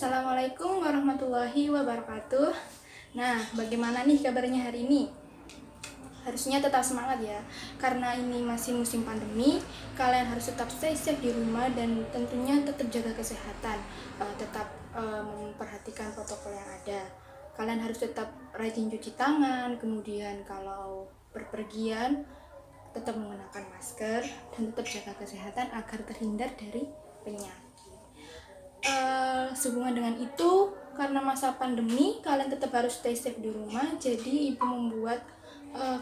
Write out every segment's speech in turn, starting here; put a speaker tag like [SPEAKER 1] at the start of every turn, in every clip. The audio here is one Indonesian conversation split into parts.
[SPEAKER 1] Assalamualaikum warahmatullahi wabarakatuh. Nah, bagaimana nih kabarnya hari ini? Harusnya tetap semangat ya, karena ini masih musim pandemi. Kalian harus tetap stay safe di rumah dan tentunya tetap jaga kesehatan, tetap memperhatikan protokol yang ada. Kalian harus tetap rajin cuci tangan, kemudian kalau berpergian tetap menggunakan masker dan tetap jaga kesehatan agar terhindar dari penyakit. Sehubungan dengan itu, karena masa pandemi kalian tetap harus stay safe di rumah. Jadi ibu membuat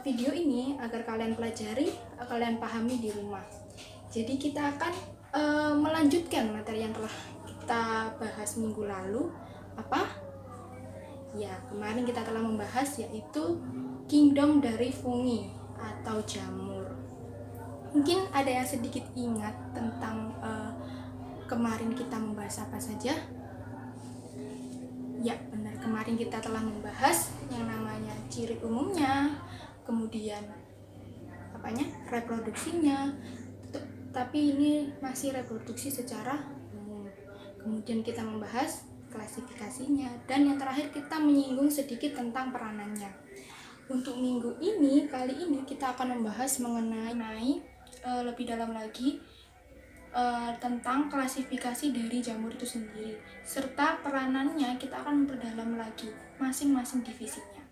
[SPEAKER 1] video ini agar kalian pelajari, kalian pahami di rumah. Jadi kita akan melanjutkan materi yang telah kita bahas minggu lalu. Apa? Ya, kemarin kita telah membahas yaitu kingdom dari fungi atau jamur. Mungkin ada yang sedikit ingat tentang kemarin kita membahas apa saja? Ya, benar. Kemarin kita telah membahas yang namanya ciri umumnya, kemudian reproduksinya. Tapi ini masih reproduksi secara umum. Kemudian kita membahas klasifikasinya, dan yang terakhir kita menyinggung sedikit tentang peranannya. Untuk minggu ini, kali ini kita akan membahas mengenai lebih dalam lagi tentang klasifikasi dari jamur itu sendiri, serta peranannya kita akan memperdalam lagi masing-masing divisinya.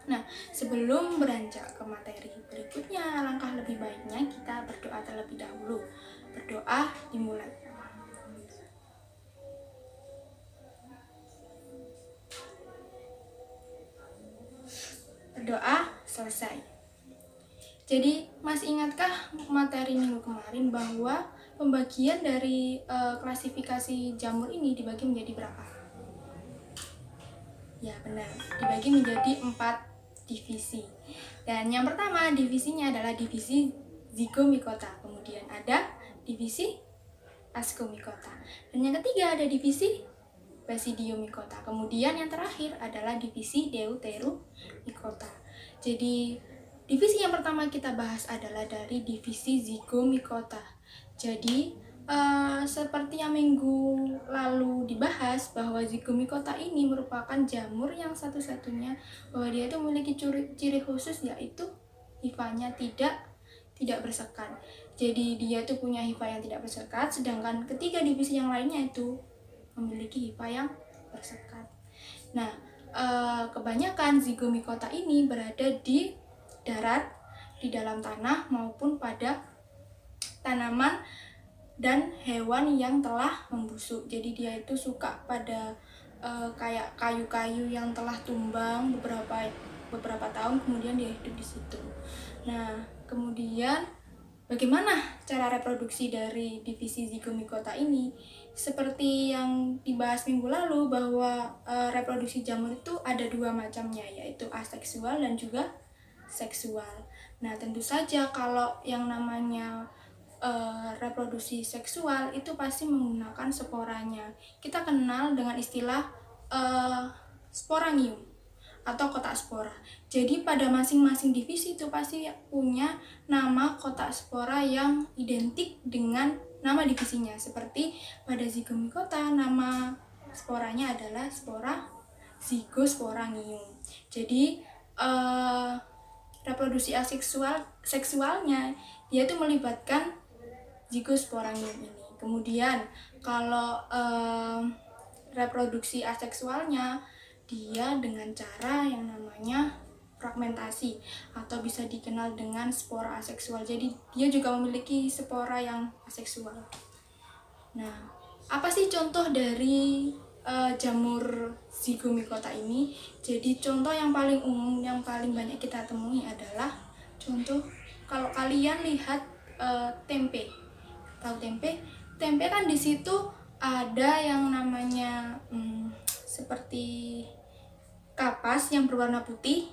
[SPEAKER 1] Nah, sebelum beranjak ke materi berikutnya, alangkah lebih baiknya kita berdoa terlebih dahulu. Berdoa dimulai. Berdoa selesai. Jadi, masih ingatkah materi minggu kemarin bahwa pembagian dari klasifikasi jamur ini dibagi menjadi berapa? Ya, benar. Dibagi menjadi 4 divisi. Dan yang pertama divisinya adalah divisi Zygomicota. Kemudian ada divisi Ascomycota. Dan yang ketiga ada divisi Basidiomycota. Kemudian yang terakhir adalah divisi Deuteromycota. Jadi divisi yang pertama kita bahas adalah dari divisi Zygomicota. Jadi seperti yang minggu lalu dibahas bahwa Zygomicota ini merupakan jamur yang satu-satunya bahwa dia itu memiliki ciri khusus, yaitu hifanya tidak bersekat. Jadi dia itu punya hifa yang tidak bersekat, sedangkan ketiga divisi yang lainnya itu memiliki hifa yang bersekat. Nah, kebanyakan Zygomicota ini berada di darat, di dalam tanah maupun pada tanaman dan hewan yang telah membusuk. Jadi dia itu suka pada kayak kayu-kayu yang telah tumbang beberapa tahun, kemudian dia hidup di situ. Nah, kemudian bagaimana cara reproduksi dari divisi Zygomicota ini? Seperti yang dibahas minggu lalu bahwa reproduksi jamur itu ada 2 macamnya, yaitu aseksual dan juga seksual. Nah, tentu saja kalau yang namanya reproduksi seksual itu pasti menggunakan sporanya. Kita kenal dengan istilah sporangium atau kotak spora. Jadi pada masing-masing divisi itu pasti punya nama kotak spora yang identik dengan nama divisinya. Seperti pada Zygomicota, nama sporanya adalah spora Zygosporangium. Jadi reproduksi seksualnya dia itu melibatkan Zygosporangium ini. Kemudian kalau reproduksi aseksualnya dia dengan cara yang namanya fragmentasi atau bisa dikenal dengan spora aseksual. Jadi dia juga memiliki spora yang aseksual. Nah, apa sih contoh dari jamur Zygomicota ini? Jadi contoh yang paling umum, yang paling banyak kita temui adalah contoh kalau kalian lihat tempe. Tahu tempe? Tempe kan di situ ada yang namanya seperti kapas yang berwarna putih.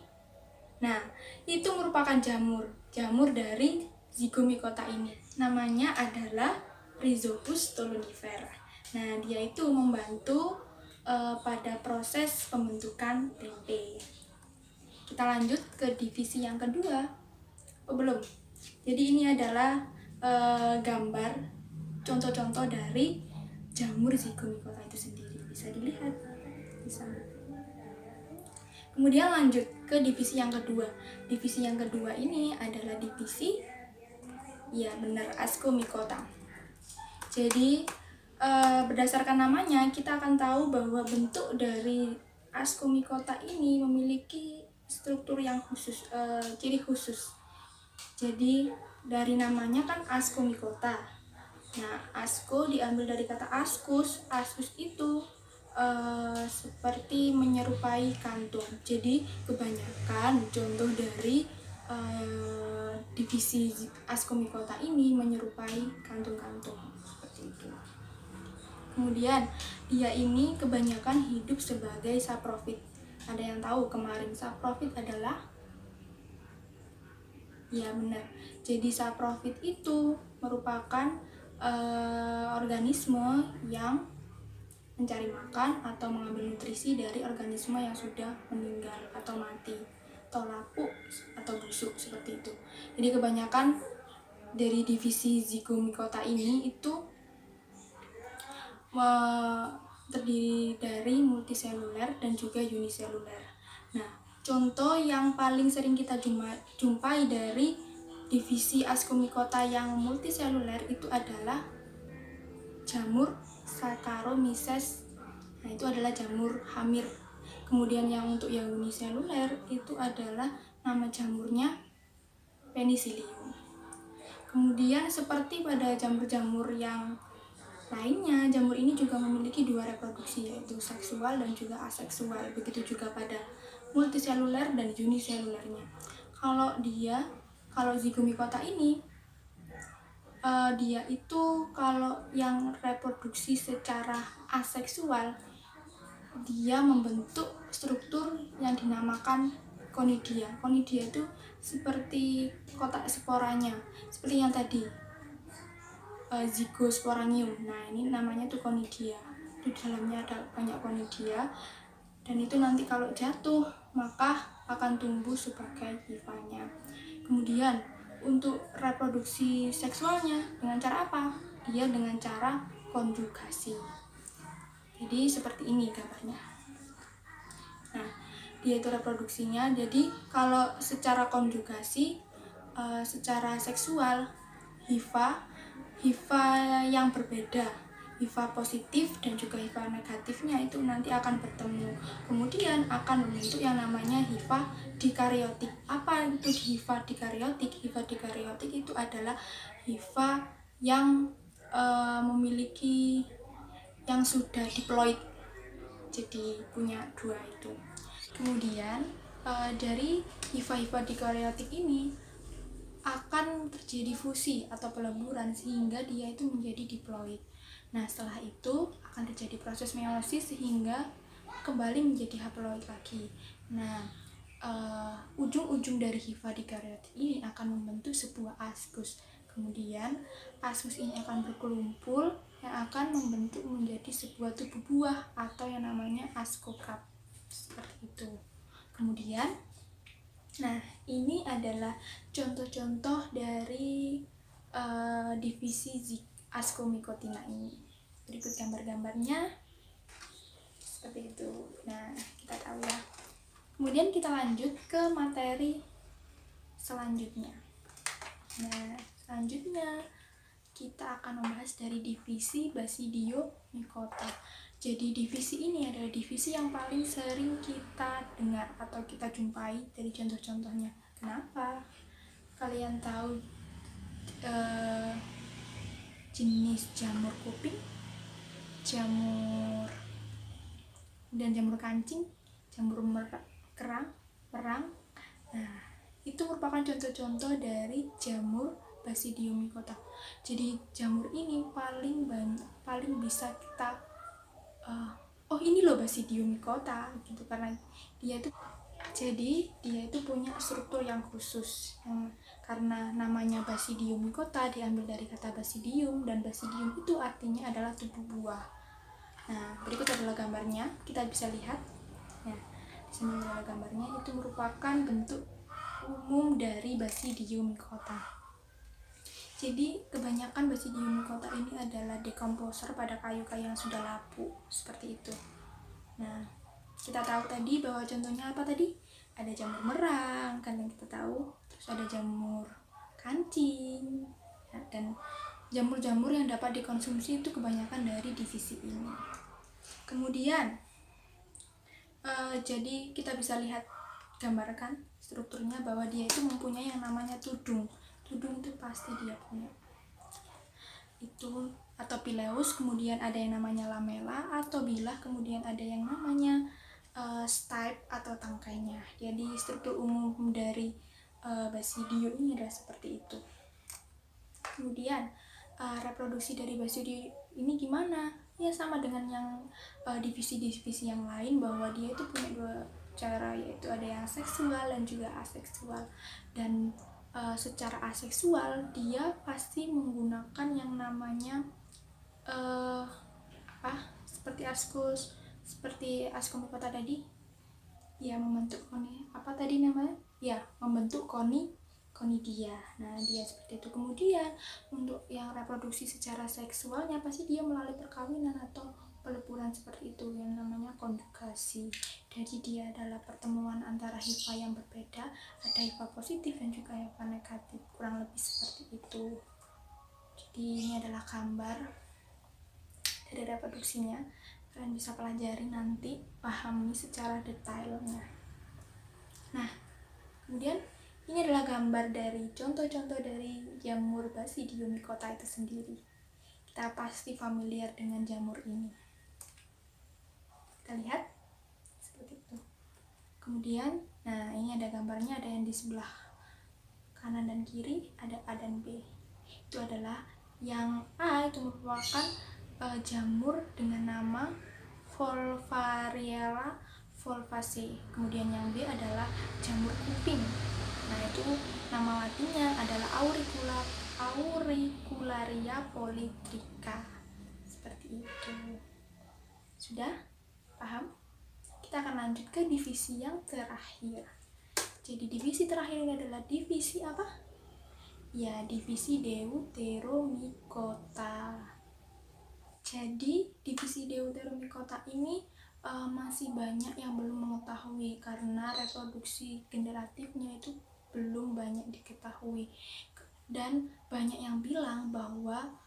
[SPEAKER 1] Nah, itu merupakan jamur dari Zygomicota ini. Namanya adalah Rhizopus stolonifera. Nah, dia itu membantu pada proses pembentukan tempe. Kita lanjut ke divisi yang kedua. Oh, belum. Jadi ini adalah gambar contoh-contoh dari jamur Zygomicota itu sendiri. bisa dilihat di sana. Kemudian lanjut ke divisi yang kedua. Divisi yang kedua ini adalah divisi, ya benar, ascomycota. Jadi berdasarkan namanya kita akan tahu bahwa bentuk dari ascomycota ini memiliki struktur yang khusus, ciri khusus. Jadi dari namanya kan ascomycota. Nah, asco diambil dari kata ascus. Ascus itu seperti menyerupai kantung. Jadi kebanyakan contoh dari divisi ascomycota ini menyerupai kantung-kantung seperti itu. Kemudian dia ini kebanyakan hidup sebagai saprofit. Ada yang tahu kemarin saprofit adalah? Ya benar. Jadi saprofit itu merupakan organisme yang mencari makan atau mengambil nutrisi dari organisme yang sudah meninggal atau mati, atau lapuk atau busuk seperti itu. Jadi kebanyakan dari divisi zygomicota ini itu terdiri dari multiseluler dan juga uniseluler. Nah, contoh yang paling sering kita jumpai dari divisi ascomycota yang multiseluler itu adalah jamur Saccharomyces. Nah, itu adalah jamur hamir. Kemudian yang untuk yang uniseluler itu adalah nama jamurnya Penicillium. Kemudian seperti pada jamur-jamur yang lainnya, jamur ini juga memiliki dua reproduksi, yaitu seksual dan juga aseksual. Begitu juga pada multiseluler dan uniselulernya. Kalau zygomicota ini, dia itu kalau yang reproduksi secara aseksual, dia membentuk struktur yang dinamakan konidia. Konidia itu seperti kotak sporanya, seperti yang tadi zygosporidium. Nah, ini namanya tuh konidia. Di dalamnya ada banyak konidia, dan itu nanti kalau jatuh maka akan tumbuh sebagai hifanya. Kemudian untuk reproduksi seksualnya dengan cara apa? Dia dengan cara konjugasi. Jadi seperti ini gambarnya. Nah, dia itu reproduksinya. Jadi kalau secara konjugasi, secara seksual, hifa yang berbeda, hifa positif dan juga hifa negatifnya itu nanti akan bertemu, kemudian akan membentuk yang namanya hifa dikaryotik. Apa itu hifa dikaryotik? Hifa dikaryotik itu adalah hifa yang memiliki yang sudah diploid, jadi punya dua itu. Kemudian dari hifa-hifa dikaryotik ini akan terjadi fusi atau peleburan sehingga dia itu menjadi diploid. Nah, setelah itu akan terjadi proses meiosis sehingga kembali menjadi haploid lagi. Nah, ujung-ujung dari hifa dikaryotik ini akan membentuk sebuah askus. Kemudian askus ini akan berkelumpul yang akan membentuk menjadi sebuah tubuh buah atau yang namanya ascocarp. Seperti itu. Kemudian, nah, ini adalah contoh-contoh dari divisi ascomycotina ini. Berikut gambar-gambarnya seperti itu. Nah, kita tahu ya. Kemudian kita lanjut ke materi selanjutnya. Nah, selanjutnya kita akan membahas dari divisi Basidiomycota. Jadi divisi ini adalah divisi yang paling sering kita dengar atau kita jumpai dari contoh-contohnya. Kenapa? Kalian tahu jenis jamur kuping, jamur dan jamur kancing, jamur merang. Nah, itu merupakan contoh-contoh dari jamur Basidiomycota. Jadi jamur ini paling bisa kita oh ini loh Basidiomycota gitu, karena dia itu punya struktur yang khusus. Karena namanya Basidiomycota diambil dari kata basidium, dan basidium itu artinya adalah tubuh buah. Nah, berikut adalah gambarnya, kita bisa lihat. Nah, di sini adalah gambarnya, itu merupakan bentuk umum dari Basidiomycota. Jadi kebanyakan Basidiomycota ini adalah dekomposer pada kayu-kayu yang sudah lapuk, seperti itu. Nah, kita tahu tadi bahwa contohnya apa tadi? Ada jamur merang, kan yang kita tahu. Terus ada jamur kancing, ya, dan jamur-jamur yang dapat dikonsumsi itu kebanyakan dari divisi ini. Kemudian, jadi kita bisa lihat gambarkan strukturnya bahwa dia itu mempunyai yang namanya tudung. Tudung itu pasti dia punya. Itu atau pileus, kemudian ada yang namanya lamela atau bilah, kemudian ada yang namanya stipe atau tangkainya. Jadi struktur umum dari Basidio ini adalah seperti itu. Kemudian reproduksi dari Basidio ini gimana? Ya sama dengan yang divisi-divisi yang lain, bahwa dia itu punya dua cara, yaitu ada yang seksual dan juga aseksual. Dan secara aseksual dia pasti menggunakan yang namanya seperti Ascomycota tadi, ya membentuk membentuk konidia. Nah, dia seperti itu. Kemudian untuk yang reproduksi secara seksualnya pasti dia melalui perkawinan atau peleburan seperti itu, yang namanya konjugasi. Jadi dia adalah pertemuan antara hifa yang berbeda, ada hifa positif dan juga hifa negatif, kurang lebih seperti itu. Jadi ini adalah gambar dari reproduksinya, kalian bisa pelajari nanti, pahami secara detailnya. Nah, kemudian ini adalah gambar dari contoh-contoh dari jamur Basidiomycota itu sendiri. Kita pasti familiar dengan jamur ini. Kita lihat seperti itu. Kemudian, nah ini ada gambarnya, ada yang di sebelah kanan dan kiri, ada A dan B. Itu adalah yang A itu merupakan jamur dengan nama Volvariella volvaceae. Kemudian yang B adalah jamur kuping. Nah, itu nama latinnya adalah Auricularia polytricha. Seperti itu. Sudah paham? Kita akan lanjut ke divisi yang terakhir. Jadi divisi terakhir ini adalah divisi apa? Ya, divisi Deuteromycota. Jadi divisi Deuteromycota ini masih banyak yang belum mengetahui, karena reproduksi generatifnya itu belum banyak diketahui, dan banyak yang bilang bahwa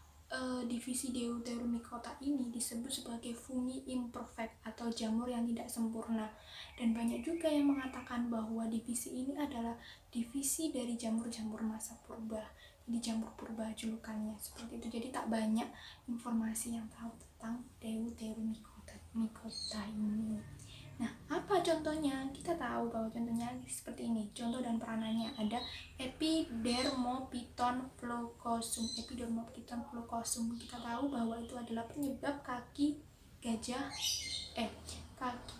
[SPEAKER 1] divisi Deuteromycota ini disebut sebagai fungi imperfect atau jamur yang tidak sempurna, dan banyak juga yang mengatakan bahwa divisi ini adalah divisi dari jamur-jamur masa purba. Jadi jamur purba julukannya seperti itu. Jadi tak banyak informasi yang tahu tentang Deuteromycota ini. Nah, apa contohnya? Kita tahu bahwa contohnya seperti ini. Contoh dan peranannya ada Epidermophyton floocosum. Epidermophyton floocosum, kita tahu bahwa itu adalah penyebab kaki gajah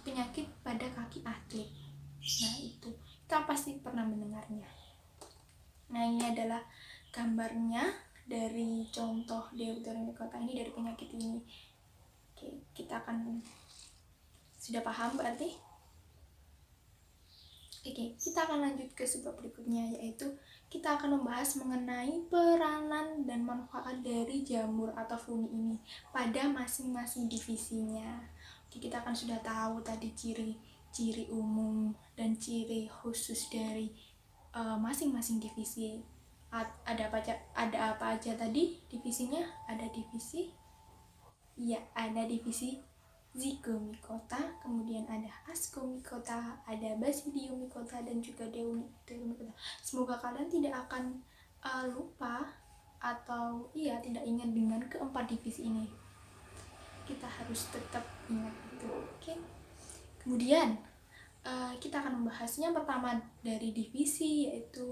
[SPEAKER 1] penyakit pada kaki atlet. Nah, itu kita pasti pernah mendengarnya. Nah, ini adalah gambarnya dari contoh Deuteromycota ini, dari penyakit ini. Oke, kita akan sudah paham berarti? Oke, kita akan lanjut ke sebab berikutnya, yaitu kita akan membahas mengenai peranan dan manfaat dari jamur atau fungi ini pada masing-masing divisinya. Oke, kita akan sudah tahu tadi ciri-ciri umum dan ciri khusus dari masing-masing divisi. Ada apa aja tadi divisinya? Ada divisi Zygomycota, kemudian ada Ascomycota, ada Basidiomycota, dan juga Deuteromycota. Semoga kalian tidak akan lupa atau tidak ingat dengan keempat divisi ini. Kita harus tetap ingat itu. Oke. Kemudian kita akan membahasnya pertama dari divisi, yaitu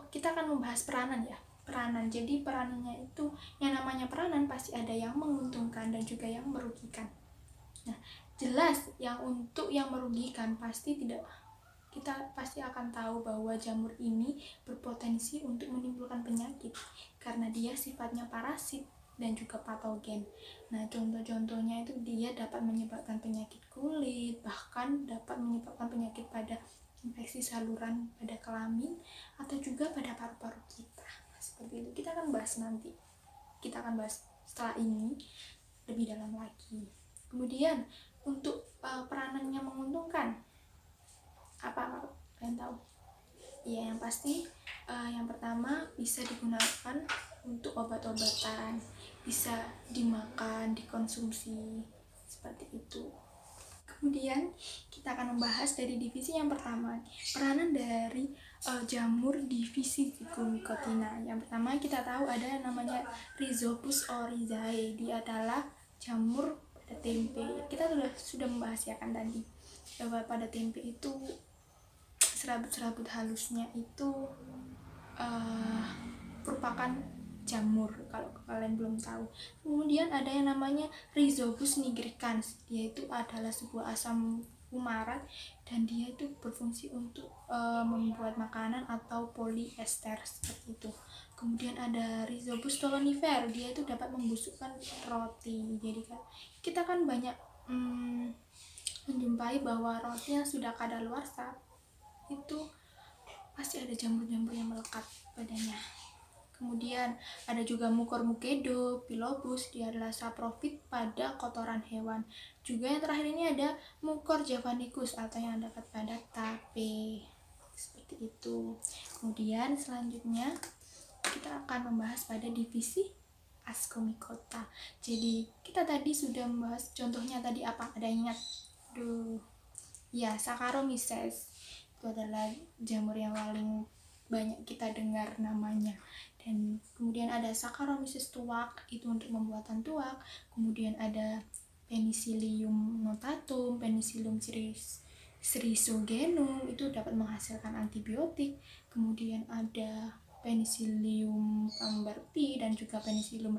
[SPEAKER 1] kita akan membahas peranan ya. Peranan. Jadi peranannya itu, yang namanya peranan pasti ada yang menguntungkan dan juga yang merugikan. Nah, jelas yang merugikan kita pasti akan tahu bahwa jamur ini berpotensi untuk menimbulkan penyakit karena dia sifatnya parasit dan juga patogen. Nah, contoh-contohnya itu dia dapat menyebabkan penyakit kulit, bahkan dapat menyebabkan penyakit pada infeksi saluran pada kelamin atau juga pada paru-paru kita. Seperti itu. Kita akan bahas nanti. Kita akan bahas setelah ini lebih dalam lagi. Kemudian untuk peranan yang menguntungkan apa kalian tahu? Ya, yang pasti yang pertama bisa digunakan untuk obat-obatan, bisa dimakan, dikonsumsi, seperti itu. Kemudian kita akan membahas dari divisi yang pertama, peranan dari jamur divisi Zygomycotina. Yang pertama kita tahu ada yang namanya Rhizopus oryzae. Dia adalah jamur pada tempe. Kita sudah membahas ya kan tadi bahwa pada tempe itu serabut-serabut halusnya itu merupakan jamur, kalau kalian belum tahu. Kemudian ada yang namanya Rhizopus nigricans. Dia itu adalah sebuah asam fumarat dan dia itu berfungsi untuk membuat makanan atau polyester, seperti itu. Kemudian ada Rhizopus stolonifer. Dia itu dapat membusukkan roti. Jadi kita kan banyak menjumpai bahwa roti yang sudah kadaluarsa itu pasti ada jamur-jamur yang melekat padanya. Kemudian ada juga Mucormucedo pilobus. Dia adalah saprofit pada kotoran hewan. Juga yang terakhir ini ada Mucor javanicus atau yang dapat pada tape, seperti itu. Kemudian selanjutnya kita akan membahas pada divisi Ascomycota. Jadi kita tadi sudah membahas contohnya tadi apa? Ada yang ingat? Ya, Saccharomyces. Itu adalah jamur yang paling banyak kita dengar namanya. Dan kemudian ada Saccharomyces tuak, itu untuk pembuatan tuak. Kemudian ada Penicillium notatum, Penicillium chrysogenum, itu dapat menghasilkan antibiotik. Kemudian ada Penicillium camberti dan juga Penicillium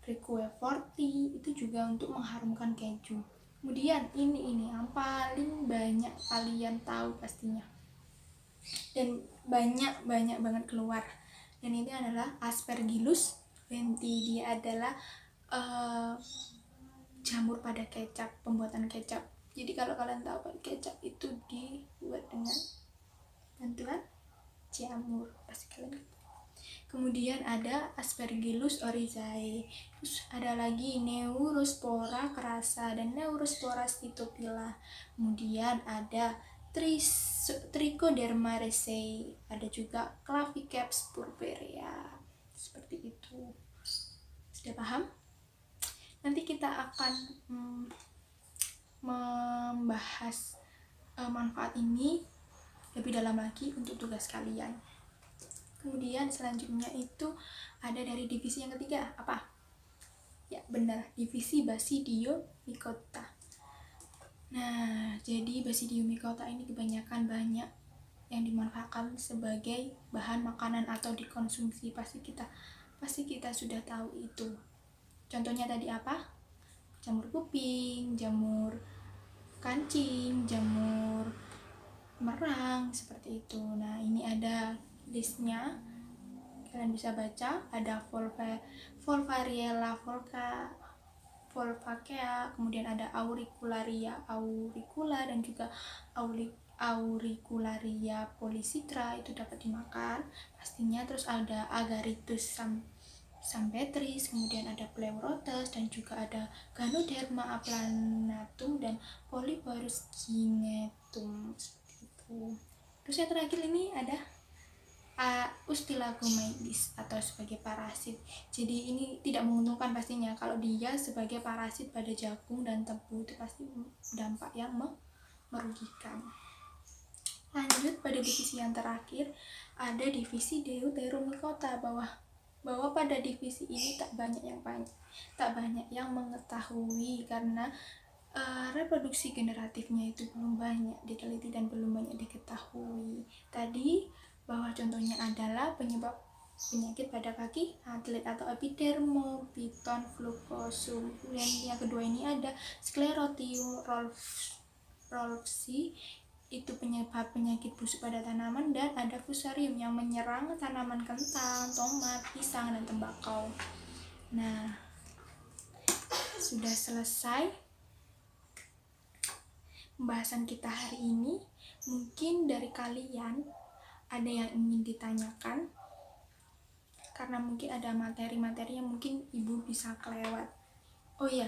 [SPEAKER 1] requeforti, itu juga untuk mengharumkan keju. Kemudian ini yang paling banyak kalian tahu pastinya dan banyak banget keluar, dan ini adalah Aspergillus venti. Dia adalah jamur pada kecap, pembuatan kecap. Jadi kalau kalian tahu kecap itu dibuat dengan bantuan jamur, pasti kalian. Kemudian ada Aspergillus oryzae. Terus ada lagi Neurospora crassa dan Neurospora scytophylla. Kemudian ada Trichoderma raceyi. Ada juga Claviceps purpurea. Seperti itu. Sudah paham? Nanti kita akan membahas manfaat ini lebih dalam lagi untuk tugas kalian. Kemudian selanjutnya itu ada dari divisi yang ketiga, apa? Ya benar, divisi Basidiomycota. Nah, jadi Basidiomycota ini kebanyakan banyak yang dimanfaatkan sebagai bahan makanan atau dikonsumsi. Pasti kita sudah tahu itu. Contohnya tadi apa? Jamur kuping, jamur kancing, jamur merang, seperti itu. Nah, ini ada listnya, kalian bisa baca. Ada Volvariella volvacea, kemudian ada Auricularia auricula dan juga Auricularia polycitra, itu dapat dimakan pastinya. Terus ada Agaricus sampetris, kemudian ada Pleurotes dan juga ada Ganoderma aplanatum dan Polyporus ginetum, seperti itu. Terus yang terakhir ini ada Ustilagomyces atau sebagai parasit. Jadi ini tidak menguntungkan pastinya. Kalau dia sebagai parasit pada jagung dan tebu, itu pasti dampak yang merugikan. Lanjut pada divisi yang terakhir, ada divisi Deuteromycota. Bahwa pada divisi ini tak banyak yang mengetahui karena reproduksi generatifnya itu belum banyak diteliti dan belum banyak diketahui. Tadi bahwa contohnya adalah penyebab penyakit pada kaki atlet atau epidermophyton flucosum. Kemudian yang kedua ini ada Sclerotium rolfsi, itu penyebab penyakit busuk pada tanaman. Dan ada Fusarium yang menyerang tanaman kentang, tomat, pisang, dan tembakau. Nah, sudah selesai pembahasan kita hari ini. Mungkin dari kalian ada yang ingin ditanyakan? karena mungkin ada materi-materi yang mungkin ibu bisa kelewat. Oh ya,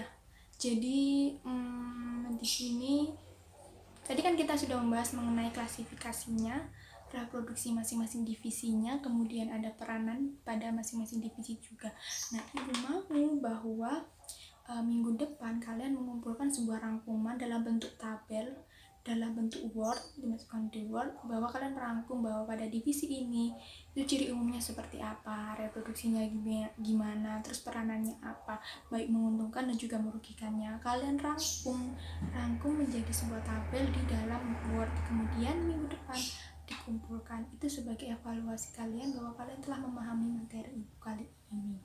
[SPEAKER 1] jadi di sini tadi kan kita sudah membahas mengenai klasifikasinya, reproduksi masing-masing divisinya, kemudian ada peranan pada masing-masing divisi juga. Nah, ibu mau bahwa minggu depan kalian mengumpulkan sebuah rangkuman dalam bentuk tabel, dalam bentuk Word, dimasukkan di Word, bahwa kalian merangkum bahwa pada divisi ini itu ciri umumnya seperti apa, reproduksinya gimana, terus peranannya apa, baik menguntungkan dan juga merugikannya. Kalian rangkum menjadi sebuah tabel di dalam Word, kemudian minggu depan dikumpulkan. Itu sebagai evaluasi kalian bahwa kalian telah memahami materi ibu kali ini.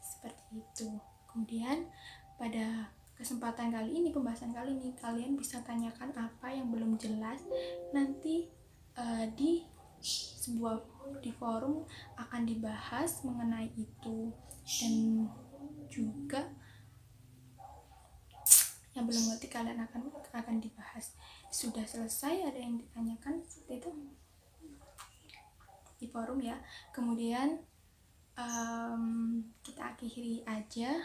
[SPEAKER 1] Seperti itu. Kemudian pada kesempatan kali ini, pembahasan kali ini, kalian bisa tanyakan apa yang belum jelas. Nanti di forum akan dibahas mengenai itu, dan juga yang belum ngerti kalian akan dibahas. Sudah selesai, ada yang ditanyakan seperti itu di forum ya. Kemudian kita akhiri aja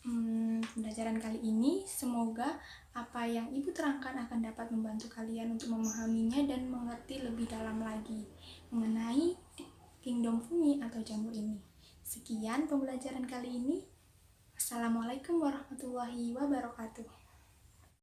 [SPEAKER 1] pembelajaran kali ini. Semoga apa yang ibu terangkan akan dapat membantu kalian untuk memahaminya dan mengerti lebih dalam lagi mengenai Kingdom Fungi atau jamur ini. Sekian pembelajaran kali ini. Assalamualaikum warahmatullahi wabarakatuh.